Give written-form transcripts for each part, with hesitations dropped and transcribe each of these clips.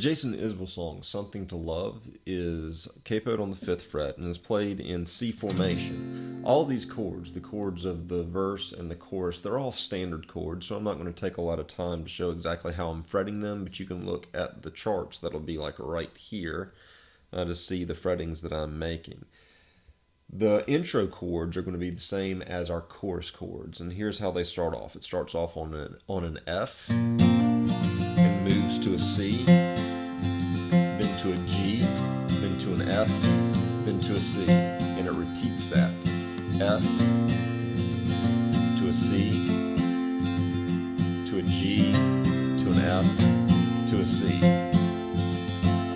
Jason Isbell song, Something to Love, is capoed on the 5th fret and is played in C formation. All these chords, the chords of the verse and the chorus, they're all standard chords, so I'm not going to take a lot of time to show exactly how I'm fretting them, but you can look at the charts that'll be like right here to see the frettings that I'm making. The intro chords are going to be the same as our chorus chords, and here's how they start off. It starts off on an F, and moves to a C, then to a G, then to an F, then to a C, and it repeats that. F, to a C, to a G, to an F, to a C.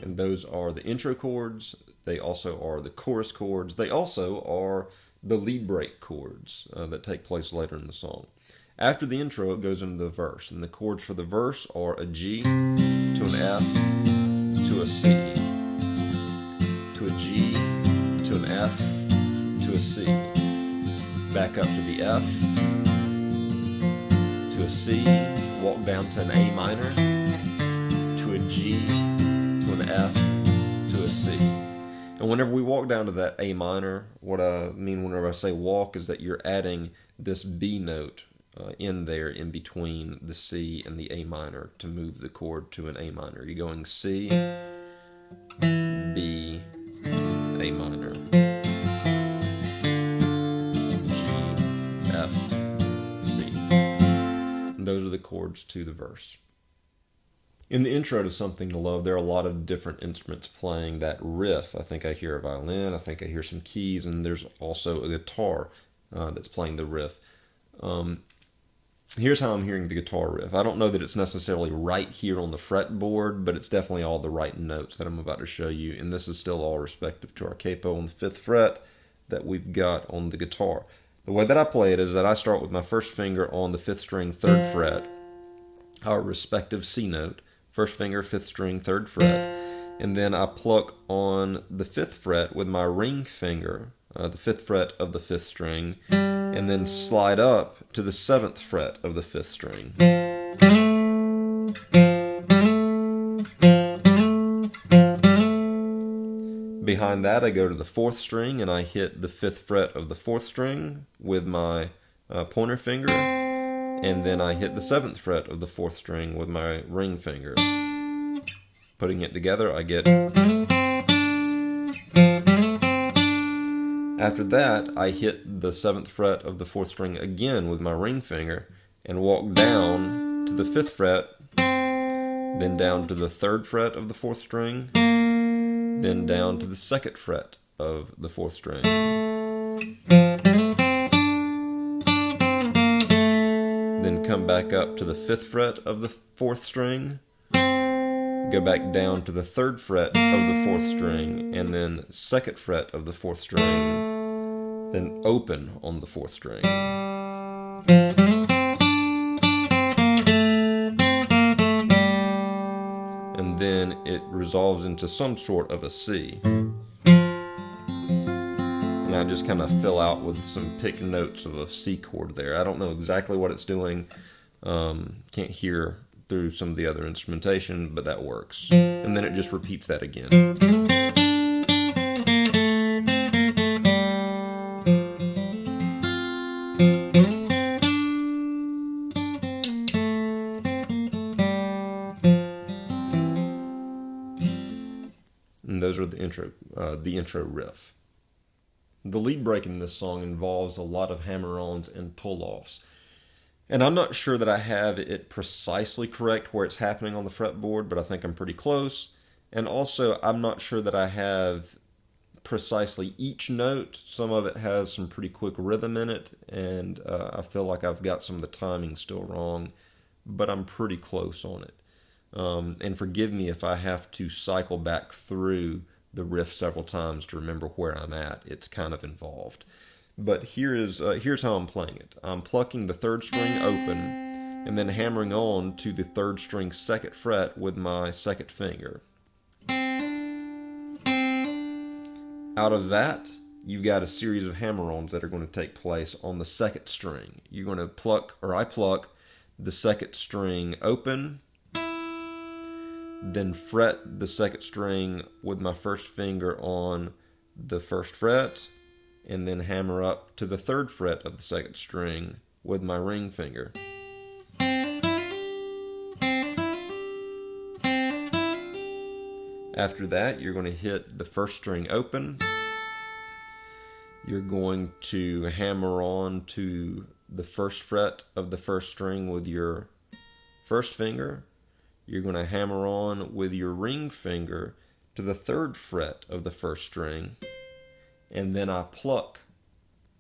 And those are the intro chords. They also are the chorus chords. They also are the lead break chords that take place later in the song. After the intro, it goes into the verse, and the chords for the verse are a G, to an F, to a C, to a G, to an F, to a C. Back up to the F, to a C, walk down to an A minor, to a G, to an F, to a C. And whenever we walk down to that A minor, what I mean whenever I say walk is that you're adding this B note in there in between the C and the A minor to move the chord to an A minor. You're going C, B, A minor, G, F, C. And those are the chords to the verse. In the intro to Something to Love, there are a lot of different instruments playing that riff. I think I hear a violin, I think I hear some keys, and there's also a guitar that's playing the riff. Here's how I'm hearing the guitar riff. I don't know that it's necessarily right here on the fretboard, but it's definitely all the right notes that I'm about to show you, and this is still all respective to our capo on the 5th fret that we've got on the guitar. The way that I play it is that I start with my first finger on the 5th string, 3rd fret, our respective C note, first finger, 5th string, 3rd fret, and then I pluck on the 5th fret with my ring finger, the 5th fret of the 5th string, and then slide up to the 7th fret of the 5th string. Behind that, I go to the 4th string and I hit the 5th fret of the 4th string with my pointer finger, and then I hit the 7th fret of the 4th string with my ring finger. Putting it together, I get... After that, I hit the 7th fret of the 4th string again with my ring finger and walk down to the 5th fret, then down to the 3rd fret of the 4th string, then down to the 2nd fret of the 4th string. Then come back up to the 5th fret of the 4th string, go back down to the 3rd fret of the 4th string, and then 2nd fret of the 4th string, then open on the 4th string. And then it resolves into some sort of a C. And I just kind of fill out with some picked notes of a C chord there. I don't know exactly what it's doing. Can't hear through some of the other instrumentation, but that works. And then it just repeats that again. And those are the intro riff. The lead break in this song involves a lot of hammer-ons and pull-offs. And I'm not sure that I have it precisely correct where it's happening on the fretboard, but I think I'm pretty close. And also, I'm not sure that I have precisely each note. Some of it has some pretty quick rhythm in it, and I feel like I've got some of the timing still wrong, but I'm pretty close on it. And forgive me if I have to cycle back through the riff several times to remember where I'm at. It's kind of involved. But here's how I'm playing it. I'm plucking the 3rd string open and then hammering on to the 3rd string 2nd fret with my 2nd finger. Out of that, you've got a series of hammer-ons that are going to take place on the 2nd string. You're going to I pluck the 2nd string open, then fret the second string with my first finger on the first fret, and then hammer up to the third fret of the second string with my ring finger. After that, you're going to hit the first string open. You're going to hammer on to the first fret of the first string with your first finger. You're going to hammer on with your ring finger to the third fret of the first string. And then I pluck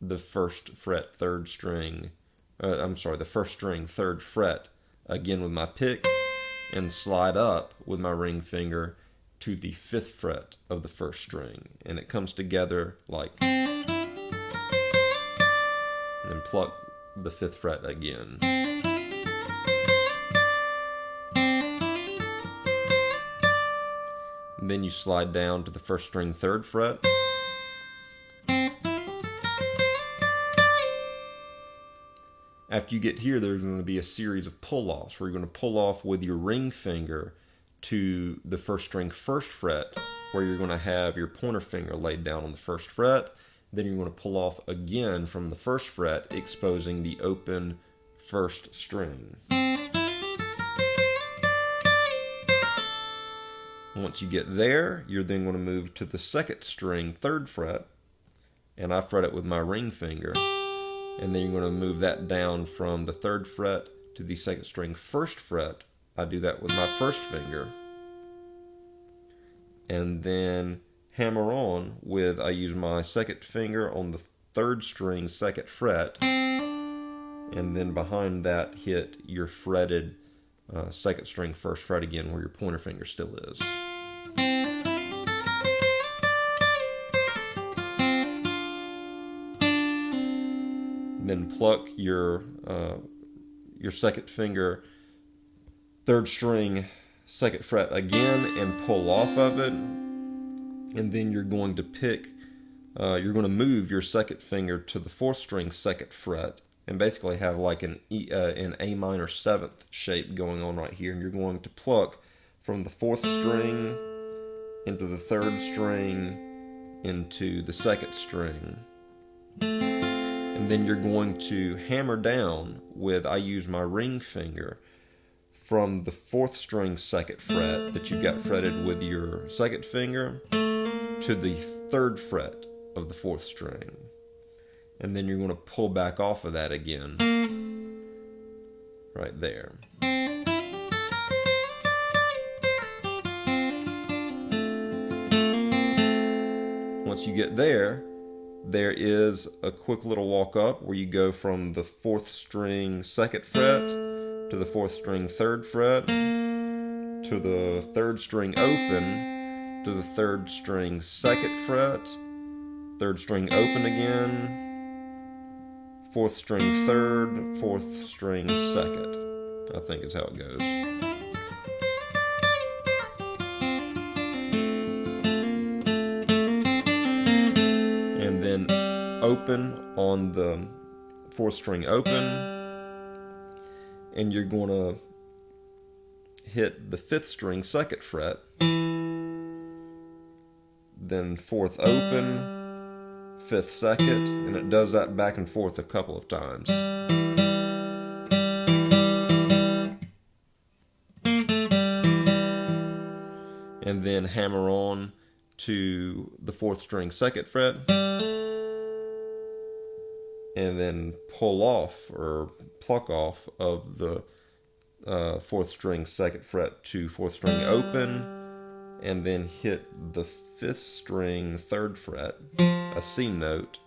the first fret, third string, the first string, third fret, again with my pick, and slide up with my ring finger to the fifth fret of the first string. And it comes together like, and then pluck the fifth fret again. And then you slide down to the first string, third fret. After you get here, there's going to be a series of pull-offs where you're going to pull off with your ring finger to the first string, first fret, where you're going to have your pointer finger laid down on the first fret. Then you're going to pull off again from the first fret, exposing the open first string. Once you get there, you're then going to move to the second string, third fret, and I fret it with my ring finger. And then you're going to move that down from the third fret to the second string, first fret. I do that with my first finger. And then hammer on with, I use my second finger on the third string, second fret. And then behind that, hit your fretted second string, first fret again, where your pointer finger still is. Then pluck your second finger, third string, second fret again, and pull off of it. And then you're going to you're going to move your second finger to the fourth string, second fret, and basically have like an A minor seventh shape going on right here. And you're going to pluck from the fourth string into the third string into the second string. And then you're going to hammer down with, I use my ring finger, from the fourth string, second fret that you've got fretted with your second finger to the third fret of the fourth string. And then you're going to pull back off of that again, right there. Once you get there, there is a quick little walk up where you go from the fourth string, second fret, to the fourth string, third fret, to the third string open, to the third string, second fret, third string open again, fourth string, third, fourth string, second. I think is how it goes. And then open on the fourth string open, and you're going to hit the fifth string, second fret, then fourth open, fifth second, and it does that back and forth a couple of times. And then hammer on to the fourth string, second fret, and then pull off or pluck off of the fourth string, second fret to fourth string open, and then hit the fifth string, third fret, a C note,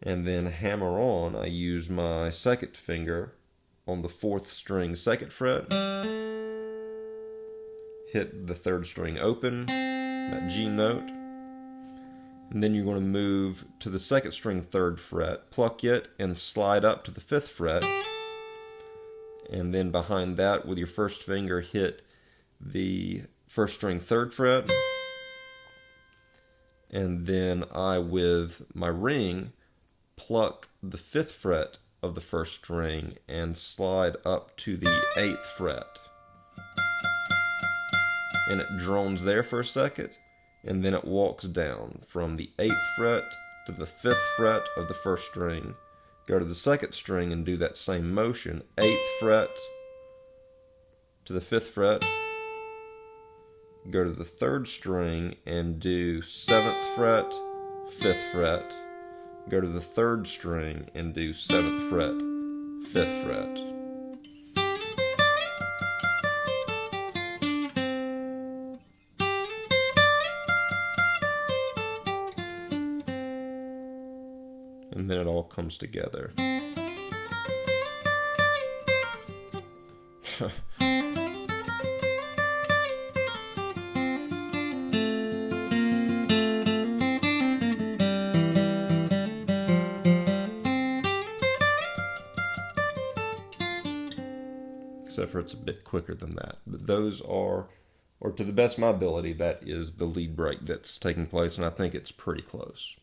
and then hammer on. I use my second finger on the fourth string, second fret, hit the third string open, that G note, and then you're going to move to the second string, third fret, pluck it, and slide up to the fifth fret, and then behind that with your first finger hit the first string, third fret, and then I, with my ring, pluck the fifth fret of the first string and slide up to the eighth fret. and it drones there for a second, and then it walks down from the 8th fret to the 5th fret of the 1st string. Go to the 2nd string and do that same motion, 8th fret to the 5th fret. Go to the 3rd string and do 7th fret, 5th fret. Go to the 3rd string and do 7th fret, 5th fret. And then it all comes together. Except for it's a bit quicker than that. But those are, or to the best of my ability, that is the lead break that's taking place, and I think it's pretty close.